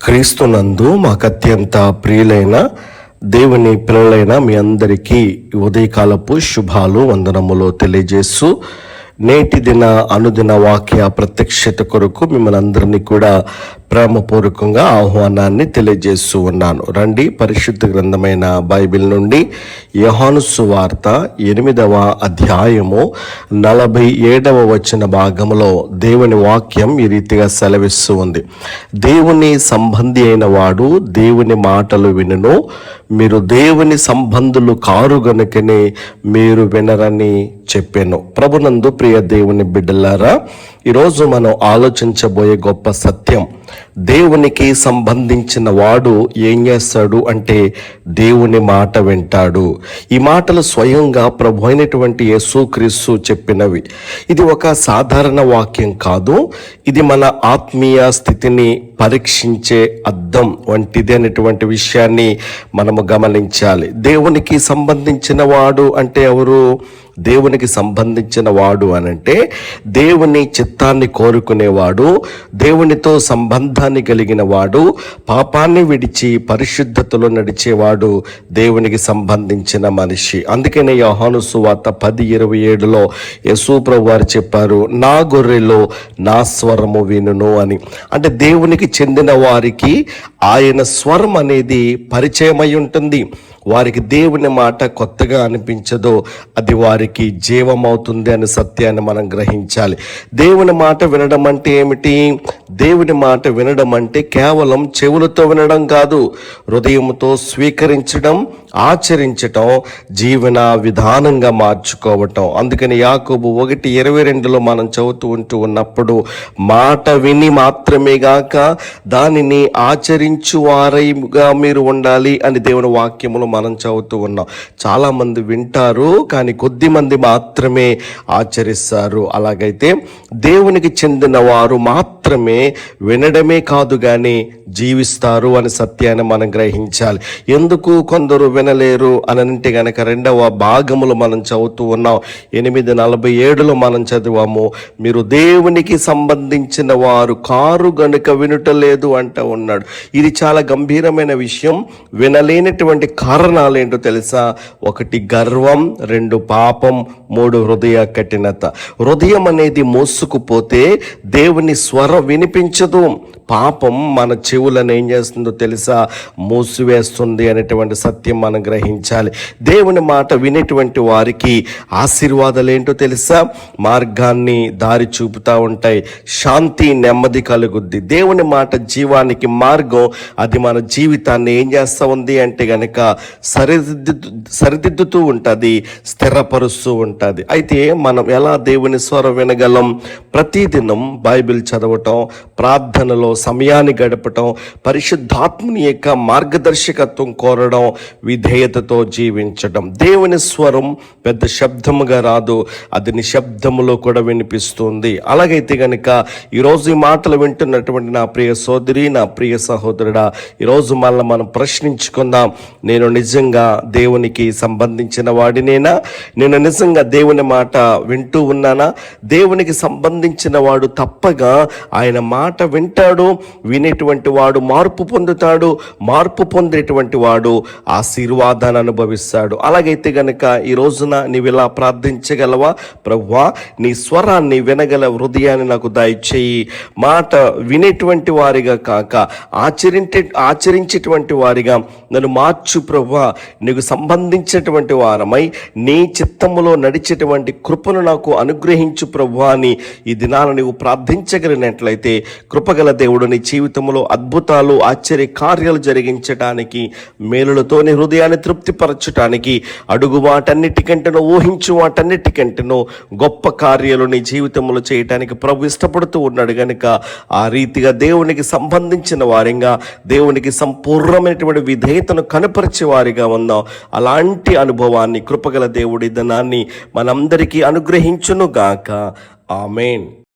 క్రీస్తునందు మాకు అత్యంత ప్రియులైన దేవుని పిల్లలైన మీ అందరికీ ఉదయకాలపు శుభాలు వందనములు తెలియజేస్తూ నేటి దిన అనుదిన వాక్య ప్రత్యక్షత కొరకు మిమ్మల్ని అందరినీ కూడా ప్రేమపూర్వకంగా ఆహ్వానాన్ని తెలియజేస్తూ ఉన్నాను. రండి, పరిశుద్ధ గ్రంథమైన బైబిల్ నుండి యోహాను సువార్త 8వ అధ్యాయము 47వ వచన భాగంలో దేవుని వాక్యం ఈ రీతిగా సెలవిస్తూ ఉంది. దేవుని సంబంధి అయిన వాడు దేవుని మాటలు వినును, మీరు దేవుని సంబంధులు కారు గనుకనే మీరు వినరని చెప్పాను. ప్రభునందు ప్రియ దేవుని బిడ్డలారా, ఈరోజు మనం ఆలోచించబోయే గొప్ప సత్యం, దేవునికి సంబంధించిన వాడు ఏం చేస్తాడు అంటే దేవుని మాట వింటాడు. ఈ మాటలు స్వయంగా ప్రభు అయినటువంటి యేసుక్రీస్తు చెప్పినవి. ఇది ఒక సాధారణ వాక్యం కాదు, ఇది మన ఆత్మీయ స్థితిని పరీక్షించే అద్దం వంటిది అనేటువంటి విషయాన్ని మనము గమనించాలి. దేవునికి సంబంధించిన వాడు అంటే ఎవరు? దేవునికి సంబంధించిన వాడు అనంటే దేవుని చిత్తాన్ని కోరుకునేవాడు, దేవునితో సంబంధాన్ని కలిగిన వాడు, పాపాన్ని విడిచి పరిశుద్ధతలో నడిచేవాడు దేవునికి సంబంధించిన మనిషి. అందుకనే యోహాను సువార్త 10:27లో యేసు ప్రభువు వారు చెప్పారు, నా గొర్రెలో నా స్వరము వినును అని. అంటే దేవునికి చెందిన వారికి ఆయన స్వరం అనేది పరిచయమై ఉంటుంది. వారికి దేవుని మాట కొత్తగా అనిపించదో అది వారికి జీవమవుతుంది అనే సత్యాన్ని మనం గ్రహించాలి. దేవుని మాట వినడం అంటే ఏమిటి? దేవుని మాట వినడం అంటే కేవలం చెవులతో వినడం కాదు, హృదయంతో స్వీకరించడం, ఆచరించటం, జీవన విధానంగా మార్చుకోవటం. అందుకని యాకోబు 1:22లో మనం చదువుతూ ఉన్నప్పుడు, మాట విని మాత్రమే గాక దానిని ఆచరించు వారైగా మీరు ఉండాలి అని దేవుని వాక్యములు మనం చదువుతూ ఉన్నాం. చాలా మంది వింటారు, కానీ కొద్ది మంది మాత్రమే ఆచరిస్తారు. అలాగైతే దేవునికి చెందిన వారు మాత్రమే వినడమే కాదు కానీ జీవిస్తారు అనే సత్యాన్ని మనం గ్రహించాలి. ఎందుకు కొందరు వినలేరు అని అంటే గనక 2వ భాగములు మనం చదువుతూ ఉన్నాం. 8:47లో మనం చదివాము, మీరు దేవునికి సంబంధించిన వారు కారు గనుక వినుటలేదు అంటూ ఉన్నాడు. ఇది చాలా గంభీరమైన విషయం. వినలేనటువంటి కారణాలు ఏంటో తెలుసా? 1 గర్వం, 2 పాపం, 3 హృదయ కఠినత. హృదయం అనేది మోసుకుపోతే దేవుని స్వరం వినిపించదు. పాపం మన చెవులను ఏం చేస్తుందో తెలుసా? మూసివేస్తుంది అనేటువంటి సత్యం మనం గ్రహించాలి. దేవుని మాట వినేటువంటి వారికి ఆశీర్వాదాలు ఏంటో తెలుసా? మార్గాన్ని దారి చూపుతూ ఉంటాయి, శాంతి నెమ్మది కలుగుద్ది. దేవుని మాట జీవానికి మార్గం. అది మన జీవితాన్ని ఏం చేస్తూ ఉంది అంటే గనక సరిదిద్దుతూ ఉంటుంది, స్థిరపరుస్తూ ఉంటుంది. అయితే మనం ఎలా దేవుని స్వరం వినగలం? ప్రతిదినం బైబిల్ చదవటం, ప్రార్థనలో సమయాన్ని గడపటం, పరిశుద్ధాత్మని యొక్క మార్గదర్శకత్వం కోరడం, విధేయతతో జీవించడం. దేవుని స్వరం పెద్ద శబ్దముగా రాదు, అది నిశ్శబ్దములో కూడా వినిపిస్తుంది. అలాగైతే గనక ఈరోజు ఈ మాటలు వింటున్నటువంటి నా ప్రియ సోదరి, నా ప్రియ సహోదరుడా, ఈరోజు మళ్ళీ మనం ప్రశ్నించుకుందాం, నేను నిజంగా దేవునికి సంబంధించిన వాడినేనా? నేను నిజంగా దేవుని మాట వింటూ ఉన్నానా? దేవునికి సంబంధించిన వాడు తప్పగా ఆయన మాట వింటాడు, వినేటువంటి వాడు మార్పు పొందుతాడు, మార్పు పొందేటువంటి వాడు ఆశీర్వాదాన్ని అనుభవిస్తాడు. అలాగైతే గనక ఈ రోజున నీవు ఇలా ప్రార్థించగలవా? ప్రభువా, నీ స్వరాన్ని వినగల హృదయాన్ని నాకు దయచేయి. మాట వినేటువంటి వారిగా కాక ఆచరించేటువంటి వారిగా నన్ను మార్చు ప్రభువా. నీకు సంబంధించినటువంటి వారమై నీ చిత్తములో నడిచేటువంటి కృపను నాకు అనుగ్రహించు ప్రభువా అని ఈ దినాన నీవు ప్రార్థించగలిగినట్లయితే కృపగల దేవుడు నీ జీవితంలో అద్భుతాలు, ఆశ్చర్య కార్యాలు జరిగించడానికి, మేలులతో నీ హృదయాన్ని తృప్తిపరచడానికి, అడుగు వాటన్నిటికంటేనో ఊహించు వాటన్నిటికంటేనో గొప్ప కార్యాలు నీ జీవితంలో చేయడానికి ప్రభు ఇష్టపడుతూ ఉన్నాడు. కనుక ఆ రీతిగా దేవునికి సంబంధించిన వారిగా, దేవునికి సంపూర్ణమైనటువంటి విధేయతను కనపరిచే వారిగా ఉందాం. అలాంటి అనుభవాన్ని కృపగల దేవుడి ధనాన్ని మనందరికీ అనుగ్రహించును గాక. ఆమేన్.